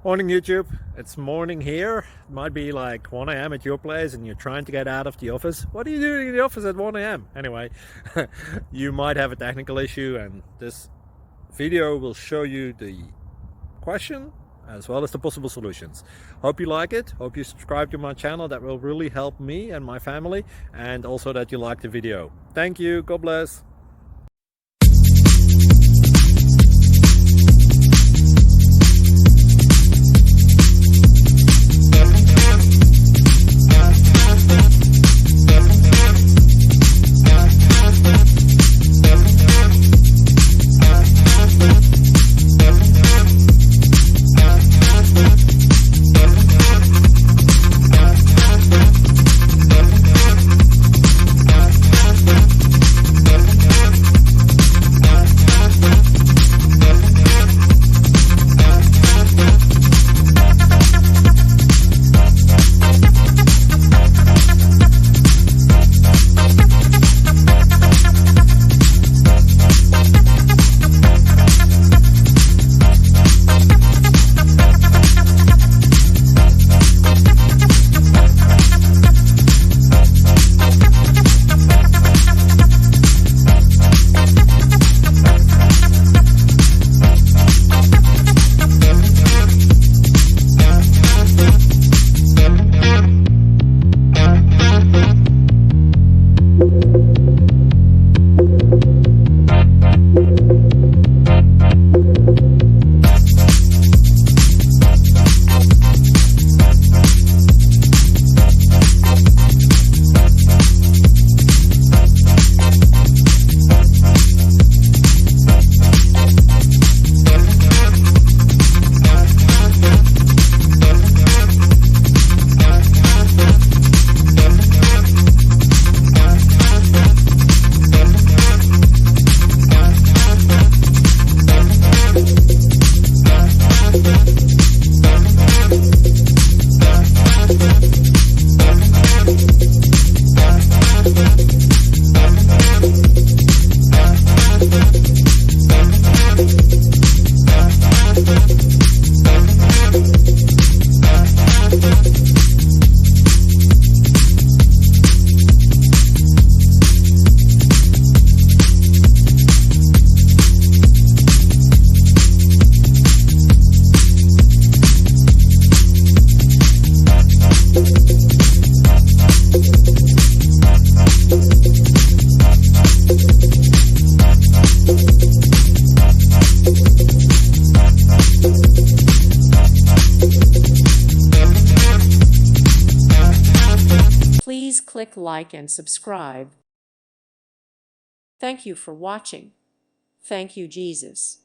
Morning YouTube, it's morning here. It might be like 1 a.m. at your place and you're trying to get out of the office. What are you doing in the office at 1 a.m.? Anyway, you might have a technical issue and this video will show you the question as well as the possible solutions. Hope you like it, hope you subscribe to my channel. That will really help me and my family, and also that you like the video. Thank you, God bless. Please click like and subscribe. Thank you for watching. Thank you, Jesus.